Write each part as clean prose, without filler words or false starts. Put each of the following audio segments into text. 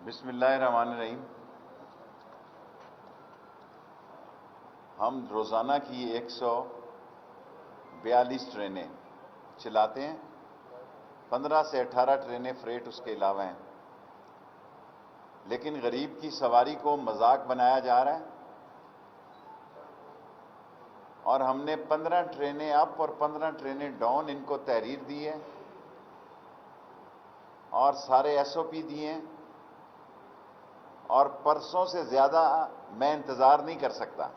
بسم اللہ الرحمن الرحیم۔ ہم روزانہ کی 142 ٹرینیں چلاتے ہیں، 15 سے 18 ٹرینیں فریٹ اس کے علاوہ ہیں، لیکن غریب کی سواری کو مذاق بنایا جا رہا ہے، اور ہم نے 15 ٹرینیں اپ اور 15 ٹرینیں ڈاؤن ان کو تحریر دی ہے اور سارے ایس او پی دیے ہیں، اور پرسوں سے زیادہ میں انتظار نہیں کر سکتا۔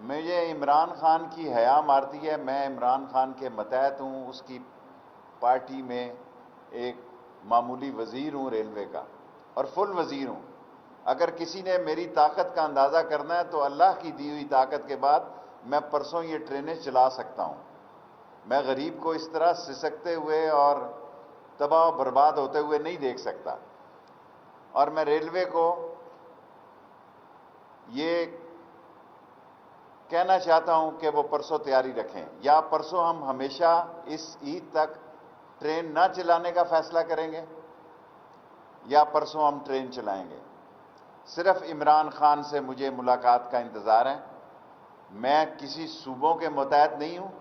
مجھے عمران خان کی حیا مارتی ہے، میں عمران خان کے متحد ہوں، اس کی پارٹی میں ایک معمولی وزیر ہوں ریلوے کا، اور فل وزیر ہوں۔ اگر کسی نے میری طاقت کا اندازہ کرنا ہے تو اللہ کی دی ہوئی طاقت کے بعد میں پرسوں یہ ٹرینیں چلا سکتا ہوں۔ میں غریب کو اس طرح سسکتے ہوئے اور تباہ و برباد ہوتے ہوئے نہیں دیکھ سکتا، اور میں ریلوے کو یہ کہنا چاہتا ہوں کہ وہ پرسوں تیاری رکھیں، یا پرسوں ہم ہمیشہ اس عید تک ٹرین نہ چلانے کا فیصلہ کریں گے، یا پرسوں ہم ٹرین چلائیں گے۔ صرف عمران خان سے مجھے ملاقات کا انتظار ہے۔ میں کسی صوبوں کے متحد نہیں ہوں،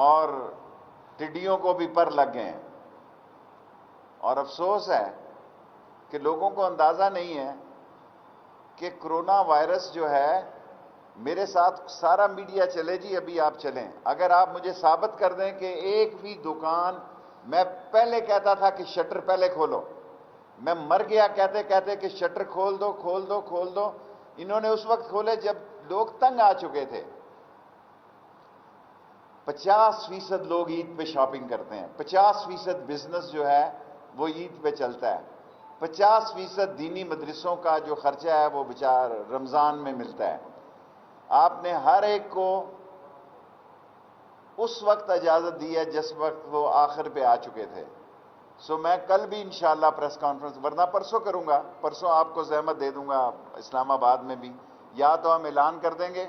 اور ٹڈیوں کو بھی پر لگ گئے ہیں، اور افسوس ہے کہ لوگوں کو اندازہ نہیں ہے کہ کرونا وائرس جو ہے، میرے ساتھ سارا میڈیا چلے جی، ابھی آپ چلیں، اگر آپ مجھے ثابت کر دیں کہ ایک بھی دکان، میں پہلے کہتا تھا کہ شٹر پہلے کھولو، میں مر گیا کہتے کہتے کہ شٹر کھول دو کھول دو کھول دو، انہوں نے اس وقت کھولے جب لوگ تنگ آ چکے تھے۔ 50% لوگ عید پہ شاپنگ کرتے ہیں، 50% بزنس جو ہے وہ عید پہ چلتا ہے، 50% دینی مدرسوں کا جو خرچہ ہے وہ بچار رمضان میں ملتا ہے۔ آپ نے ہر ایک کو اس وقت اجازت دی ہے جس وقت وہ آخر پہ آ چکے تھے۔ سو میں کل بھی انشاءاللہ پریس کانفرنس، ورنہ پرسوں کروں گا، پرسوں آپ کو زحمت دے دوں گا اسلام آباد میں بھی، یا تو ہم اعلان کر دیں گے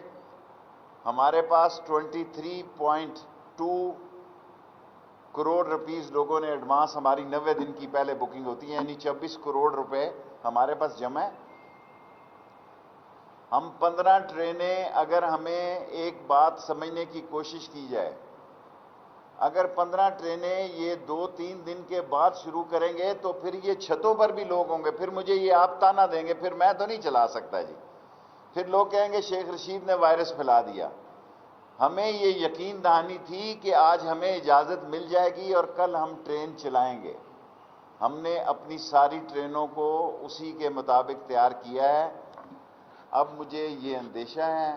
ہمارے پاس 23.2 کروڑ روپیز لوگوں نے ایڈوانس، ہماری 90 دن کی پہلے بکنگ ہوتی ہے، یعنی 24 کروڑ روپے ہمارے پاس جمع ہے۔ ہم 15 ٹرینیں، اگر ہمیں ایک بات سمجھنے کی کوشش کی جائے، اگر 15 ٹرینیں یہ 2-3 دن کے بعد شروع کریں گے تو پھر یہ چھتوں پر بھی لوگ ہوں گے، پھر مجھے یہ آپ تانا دیں گے، پھر میں تو نہیں چلا سکتا جی، پھر لوگ کہیں گے شیخ رشید نے وائرس پھیلا دیا۔ ہمیں یہ یقین دہانی تھی کہ آج ہمیں اجازت مل جائے گی اور کل ہم ٹرین چلائیں گے۔ ہم نے اپنی ساری ٹرینوں کو اسی کے مطابق تیار کیا ہے۔ اب مجھے یہ اندیشہ ہے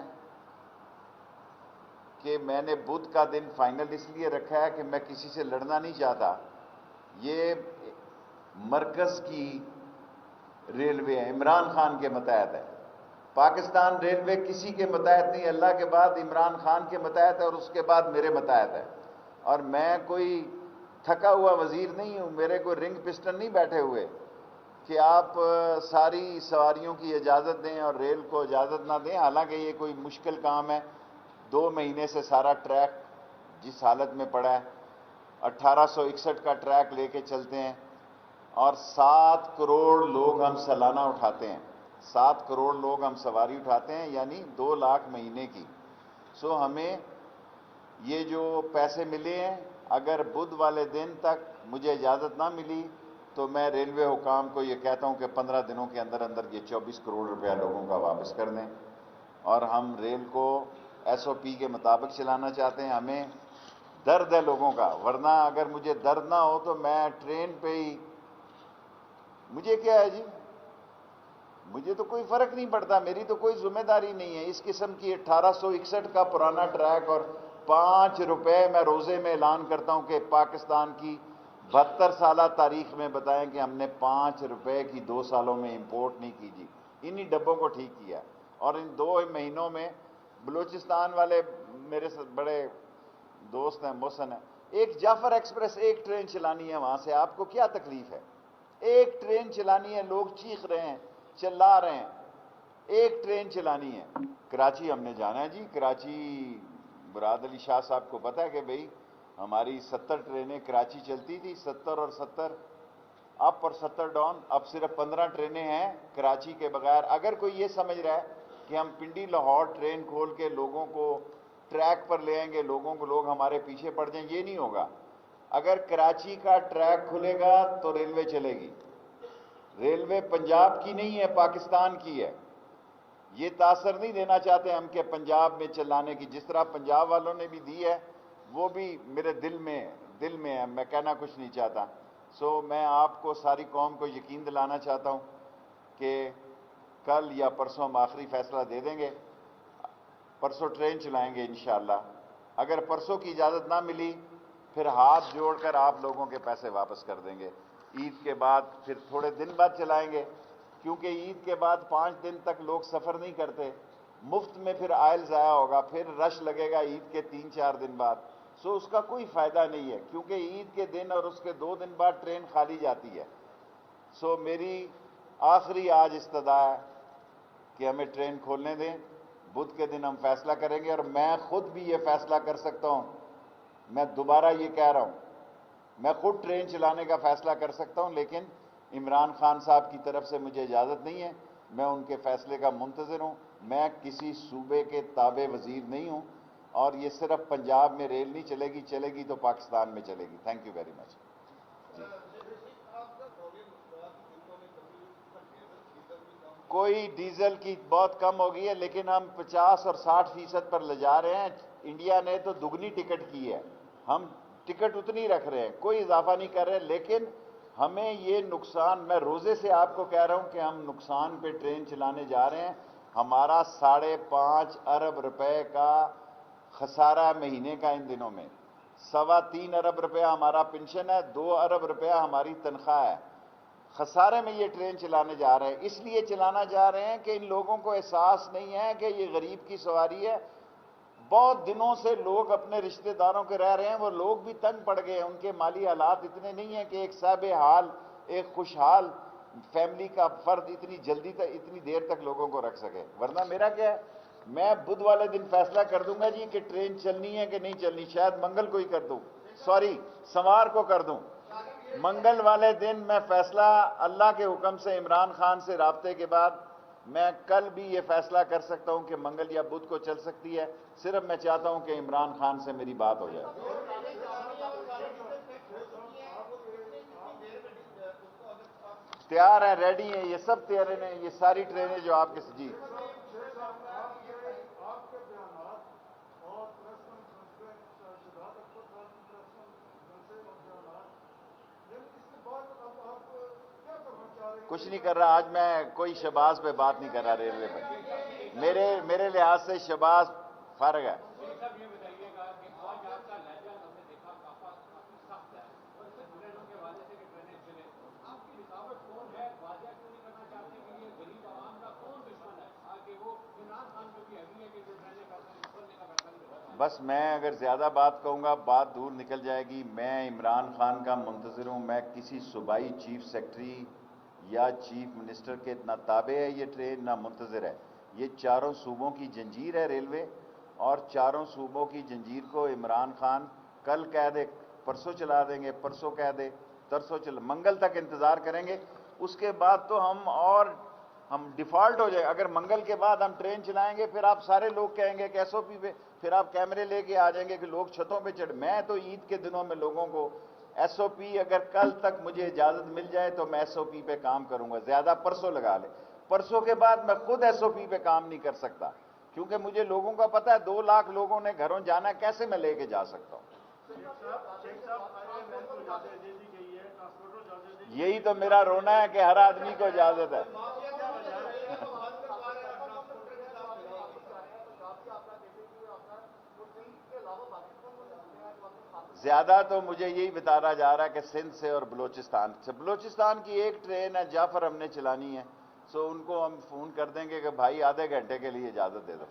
کہ میں نے بدھ کا دن فائنل اس لیے رکھا ہے کہ میں کسی سے لڑنا نہیں چاہتا۔ یہ مرکز کی ریلوے ہے، عمران خان کے متحد ہے، پاکستان ریلوے کسی کے متحد نہیں، اللہ کے بعد عمران خان کے متحد ہے اور اس کے بعد میرے متحد ہے، اور میں کوئی تھکا ہوا وزیر نہیں ہوں، میرے کوئی رنگ پسٹن نہیں بیٹھے ہوئے کہ آپ ساری سواریوں کی اجازت دیں اور ریل کو اجازت نہ دیں، حالانکہ یہ کوئی مشکل کام ہے۔ 2 مہینے سے سارا ٹریک جس حالت میں پڑا ہے، 1861 کا ٹریک لے کے چلتے ہیں، اور 7 کروڑ لوگ ہم سالانہ اٹھاتے ہیں، 7 کروڑ لوگ ہم سواری اٹھاتے ہیں، یعنی 2 لاکھ مہینے کی۔ سو ہمیں یہ جو پیسے ملے ہیں، اگر بدھ والے دن تک مجھے اجازت نہ ملی تو میں ریلوے حکام کو یہ کہتا ہوں کہ 15 دنوں کے اندر اندر یہ 24 کروڑ روپیہ لوگوں کا واپس کر دیں، اور ہم ریل کو ایس او پی کے مطابق چلانا چاہتے ہیں۔ ہمیں درد ہے لوگوں کا، ورنہ اگر مجھے درد نہ ہو تو میں ٹرین پہ ہی، مجھے کیا ہے جی، مجھے تو کوئی فرق نہیں پڑتا، میری تو کوئی ذمہ داری نہیں ہے۔ اس قسم کی 1861 کا پرانا ٹریک، اور 5 روپے میں روزے میں اعلان کرتا ہوں کہ پاکستان کی 72 سالہ تاریخ میں بتائیں کہ ہم نے 5 روپے کی 2 سالوں میں امپورٹ نہیں کی جی، انہی ڈبوں کو ٹھیک کیا، اور ان 2 مہینوں میں بلوچستان والے میرے بڑے دوست ہیں، محسن ہیں، ایک جعفر ایکسپریس ایک ٹرین چلانی ہے وہاں سے، آپ کو کیا تکلیف ہے؟ ایک ٹرین چلانی ہے، لوگ چیخ رہے ہیں، چلا رہے ہیں، ایک ٹرین چلانی ہے۔ کراچی ہم نے جانا ہے جی، کراچی مراد علی شاہ صاحب کو پتہ ہے کہ بھئی ہماری 70 ٹرینیں کراچی چلتی تھی، 70 اور 70 اپ اور 70 ڈاؤن، اب صرف 15 ٹرینیں ہیں کراچی کے بغیر۔ اگر کوئی یہ سمجھ رہا ہے کہ ہم پنڈی لاہور ٹرین کھول کے لوگوں کو ٹریک پر لے آئیں گے، لوگ ہمارے پیچھے پڑ جائیں، یہ نہیں ہوگا۔ اگر کراچی کا ٹریک کھلے گا تو ریلوے چلے گی۔ ریلوے پنجاب کی نہیں ہے، پاکستان کی ہے۔ یہ تاثر نہیں دینا چاہتے ہم کہ پنجاب میں چلانے کی، جس طرح پنجاب والوں نے بھی دی ہے وہ بھی میرے دل میں ہے، میں کہنا کچھ نہیں چاہتا۔ میں آپ کو ساری قوم کو یقین دلانا چاہتا ہوں کہ کل یا پرسوں ہم آخری فیصلہ دے دیں گے، پرسوں ٹرین چلائیں گے انشاءاللہ۔ اگر پرسوں کی اجازت نہ ملی پھر ہاتھ جوڑ کر آپ لوگوں کے پیسے واپس کر دیں گے۔ عید کے بعد پھر تھوڑے دن بعد چلائیں گے، کیونکہ عید کے بعد 5 دن تک لوگ سفر نہیں کرتے، مفت میں پھر آئل ضائع ہوگا، پھر رش لگے گا عید کے 3-4 دن بعد۔ اس کا کوئی فائدہ نہیں ہے، کیونکہ عید کے دن اور اس کے 2 دن بعد ٹرین خالی جاتی ہے۔ میری آخری آج استدعا ہے کہ ہمیں ٹرین کھولنے دیں، بدھ کے دن ہم فیصلہ کریں گے، اور میں خود بھی یہ فیصلہ کر سکتا ہوں، میں دوبارہ یہ کہہ رہا ہوں، میں خود ٹرین چلانے کا فیصلہ کر سکتا ہوں، لیکن عمران خان صاحب کی طرف سے مجھے اجازت نہیں ہے، میں ان کے فیصلے کا منتظر ہوں۔ میں کسی صوبے کے تابع وزیر نہیں ہوں، اور یہ صرف پنجاب میں ریل نہیں چلے گی تو پاکستان میں چلے گی۔ Thank you very much. کوئی ڈیزل کی بہت کم ہو گئی ہے، لیکن ہم 50 اور 60% پر لے جا رہے ہیں۔ انڈیا نے تو دگنی ٹکٹ کی ہے، ہم ٹکٹ اتنی رکھ رہے ہیں، کوئی اضافہ نہیں کر رہے، لیکن ہمیں یہ نقصان، میں روزے سے آپ کو کہہ رہا ہوں کہ ہم نقصان پہ ٹرین چلانے جا رہے ہیں۔ ہمارا 5.5 ارب روپے کا خسارہ مہینے کا ان دنوں میں، 3.25 ارب روپیہ ہمارا پنشن ہے، 2 ارب روپیہ ہماری تنخواہ ہے۔ خسارے میں یہ ٹرین چلانے جا رہے ہیں، اس لیے چلانا جا رہے ہیں کہ ان لوگوں کو احساس نہیں ہے کہ یہ غریب کی سواری ہے۔ بہت دنوں سے لوگ اپنے رشتہ داروں کے رہ رہے ہیں، وہ لوگ بھی تنگ پڑ گئے ہیں، ان کے مالی حالات اتنے نہیں ہیں کہ ایک صاحب حال، ایک خوشحال فیملی کا فرد اتنی دیر تک لوگوں کو رکھ سکے۔ ورنہ میرا کیا ہے، میں بدھ والے دن فیصلہ کر دوں گا جی کہ ٹرین چلنی ہے کہ نہیں چلنی، شاید منگل کو ہی کر دوں، سوار کو کر دوں۔ منگل والے دن میں فیصلہ اللہ کے حکم سے، عمران خان سے رابطے کے بعد میں کل بھی یہ فیصلہ کر سکتا ہوں کہ منگل یا بدھ کو چل سکتی ہے، صرف میں چاہتا ہوں کہ عمران خان سے میری بات ہو جائے۔ تیار ہیں، ریڈی ہیں، یہ سب تیار ہیں، یہ ساری ٹرینیں جو آپ کے جی کچھ نہیں کر رہا آج میں، کوئی شہباز پہ بات نہیں کر رہا ریلوے پہ، میرے لحاظ سے شہباز فارغ ہے۔ بس میں اگر زیادہ بات کہوں گا بات دور نکل جائے گی۔ میں عمران خان کا منتظر ہوں، میں کسی صوبائی چیف سیکرٹری یا چیف منسٹر کے نہ تابع ہے یہ ٹرین، نہ منتظر ہے۔ یہ 4 صوبوں کی جنجیر ہے ریلوے، اور 4 صوبوں کی جنجیر کو عمران خان کل کہہ دے پرسوں چلا دیں گے، پرسوں کہہ دے منگل تک انتظار کریں گے۔ اس کے بعد تو ہم ڈیفالٹ ہو جائے، اگر منگل کے بعد ہم ٹرین چلائیں گے پھر آپ سارے لوگ کہیں گے کہ ایس او پی پہ، پھر آپ کیمرے لے کے آ جائیں گے کہ لوگ چھتوں پہ چڑھ۔ میں تو عید کے دنوں میں لوگوں کو ایس او پی، اگر کل تک مجھے اجازت مل جائے تو میں ایس او پی پہ کام کروں گا، زیادہ پرسوں لگا لے۔ پرسوں کے بعد میں خود ایس او پی پہ کام نہیں کر سکتا، کیونکہ مجھے لوگوں کا پتہ ہے 2 لاکھ لوگوں نے گھروں جانا ہے، کیسے میں لے کے جا سکتا ہوں۔ یہی تو میرا رونا ہے کہ ہر آدمی کو اجازت ہے۔ زیادہ تو مجھے یہی بتایا جا رہا ہے کہ سندھ سے اور بلوچستان کی ایک ٹرین ہے جعفر ہم نے چلانی ہے، ان کو ہم فون کر دیں گے کہ بھائی آدھے گھنٹے کے لیے اجازت دے دو۔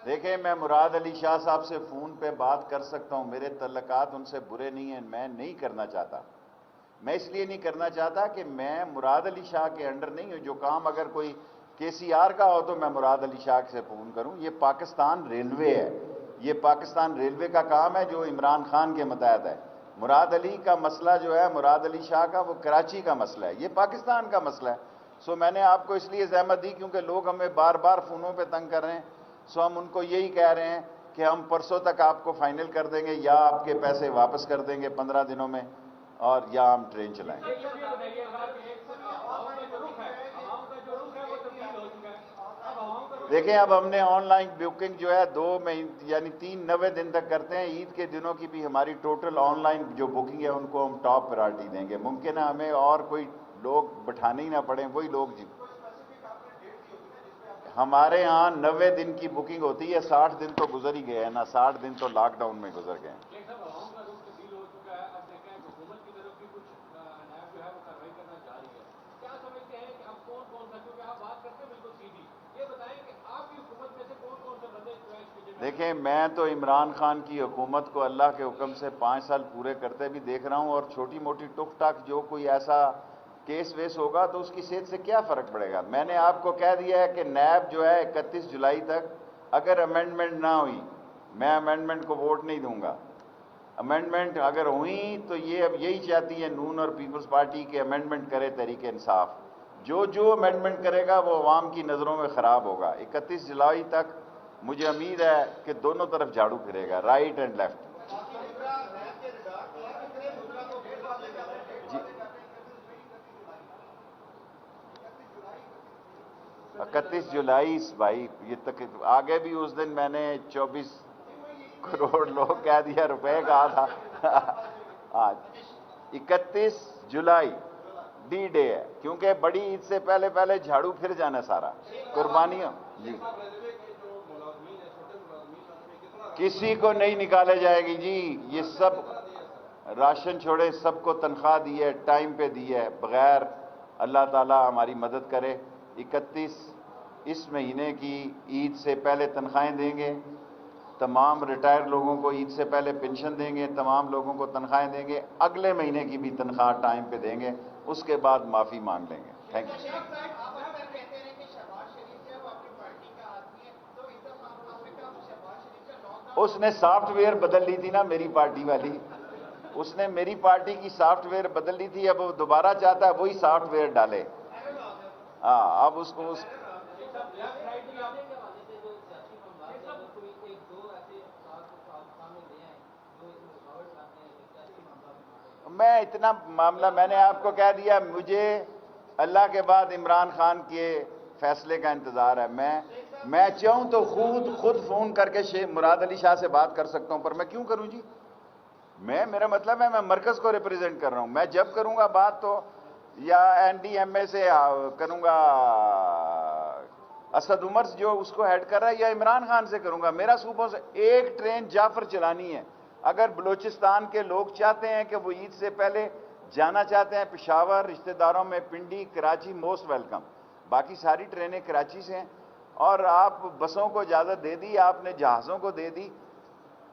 دیکھیں میں مراد علی شاہ صاحب سے فون پہ بات کر سکتا ہوں، میرے تعلقات ان سے برے نہیں ہیں، میں نہیں کرنا چاہتا۔ میں اس لیے نہیں کرنا چاہتا کہ میں مراد علی شاہ کے انڈر نہیں ہوں، جو کام اگر کوئی KCR کا ہو تو میں مراد علی شاہ سے فون کروں. یہ پاکستان ریلوے ہے, یہ پاکستان ریلوے کا کام ہے جو عمران خان کے متحد ہے. مراد علی کا مسئلہ جو ہے, مراد علی شاہ کا, وہ کراچی کا مسئلہ ہے, یہ پاکستان کا مسئلہ ہے. سو میں نے آپ کو اس لیے زحمت دی کیونکہ لوگ ہمیں بار بار فونوں پہ تنگ کر رہے ہیں. سو ہم ان کو یہی کہہ رہے ہیں کہ ہم پرسوں تک آپ کو فائنل کر دیں گے, یا آپ کے پیسے واپس کر دیں گے 15 دنوں میں, اور یا ہم ٹرین چلائیں گے. دیکھیں اب ہم نے آن لائن بکنگ جو ہے 2 مہینے یعنی 90 دن تک کرتے ہیں. عید کے دنوں کی بھی ہماری ٹوٹل آن لائن جو بکنگ ہے ان کو ہم ٹاپ پرائرٹی دیں گے. ممکن ہے ہمیں اور کوئی لوگ بٹھانے ہی نہ پڑیں, وہی لوگ جی. ہمارے ہاں 90 دن کی بکنگ ہوتی ہے, 60 دن تو گزر ہی گئے ہیں نا, 60 دن تو لاک ڈاؤن میں گزر گئے ہیں. دیکھیں میں تو عمران خان کی حکومت کو اللہ کے حکم سے 5 سال پورے کرتے بھی دیکھ رہا ہوں, اور چھوٹی موٹی ٹک ٹاک جو کوئی ایسا کیس ویس ہوگا تو اس کی صحت سے کیا فرق پڑے گا. میں نے آپ کو کہہ دیا ہے کہ نیب جو ہے 31 جولائی تک اگر امینڈمنٹ نہ ہوئی, میں امینڈمنٹ کو ووٹ نہیں دوں گا. امینڈمنٹ اگر ہوئی تو یہ اب یہی چاہتی ہے نون اور پیپلز پارٹی کے امینڈمنٹ کرے تحریک انصاف. جو امینڈمنٹ کرے گا وہ عوام کی نظروں میں خراب ہوگا. 31 جولائی تک مجھے امید ہے کہ دونوں طرف جھاڑو پھرے گا, رائٹ اینڈ لیفٹ. 31 جولائی بھائی, یہ تک آگے بھی اس دن میں نے 24 کروڑ لوگ کہہ دیا روپے کہا تھا. آج 31 جولائی ڈی ڈے ہے, کیونکہ بڑی عید سے پہلے پہلے جھاڑو پھر جانا سارا قربانیوں. جی کسی کو نہیں نکالے جائے گی جی, یہ سب راشن چھوڑے سب کو تنخواہ دی ہے, ٹائم پہ دی ہے, بغیر اللہ تعالیٰ ہماری مدد کرے 31 اس مہینے کی عید سے پہلے تنخواہیں دیں گے. تمام ریٹائر لوگوں کو عید سے پہلے پنشن دیں گے, تمام لوگوں کو تنخواہیں دیں گے, اگلے مہینے کی بھی تنخواہ ٹائم پہ دیں گے, اس کے بعد معافی مانگ لیں گے. Thank you. اس نے سافٹ ویئر بدل لی تھی نا میری پارٹی والی, اس نے میری پارٹی کی سافٹ ویئر بدل لی تھی, اب وہ دوبارہ چاہتا ہے وہی سافٹ ویئر ڈالے. ہاں اب اس کو میں اتنا معاملہ میں نے آپ کو کہہ دیا, مجھے اللہ کے بعد عمران خان کے فیصلے کا انتظار ہے. میں چاہوں تو خود فون کر کے مراد علی شاہ سے بات کر سکتا ہوں, پر میں کیوں کروں جی. میرا مطلب ہے میں مرکز کو ریپریزنٹ کر رہا ہوں. میں جب کروں گا بات تو یا NDMA سے کروں گا, اسد عمر جو اس کو ہیڈ کر رہا ہے, یا عمران خان سے کروں گا. میرا صوبوں سے ایک ٹرین جعفر چلانی ہے. اگر بلوچستان کے لوگ چاہتے ہیں کہ وہ عید سے پہلے جانا چاہتے ہیں پشاور رشتہ داروں میں, پنڈی, کراچی, موسٹ ویلکم. باقی ساری ٹرینیں کراچی سے ہیں, اور آپ بسوں کو اجازت دے دی, آپ نے جہازوں کو دے دی.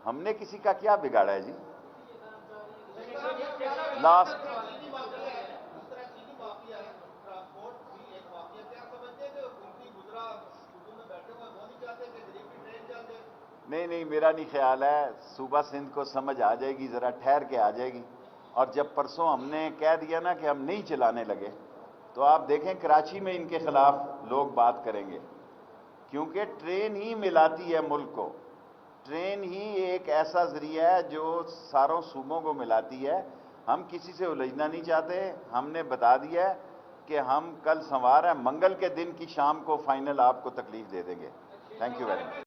ہم نے کسی کا کیا بگاڑا ہے جی. لاسٹ نہیں, میرا نہیں خیال ہے. صوبہ سندھ کو سمجھ آ جائے گی, ذرا ٹھہر کے آ جائے گی. اور جب پرسوں ہم نے کہہ دیا نا کہ ہم نہیں چلانے لگے, تو آپ دیکھیں کراچی میں ان کے خلاف لوگ بات کریں گے, کیونکہ ٹرین ہی ملاتی ہے ملک کو. ٹرین ہی ایک ایسا ذریعہ ہے جو ساروں صوبوں کو ملاتی ہے. ہم کسی سے الجھنا نہیں چاہتے. ہم نے بتا دیا ہے کہ ہم کل سنوار ہیں, منگل کے دن کی شام کو فائنل آپ کو تکلیف دے دیں گے. Thank you very much.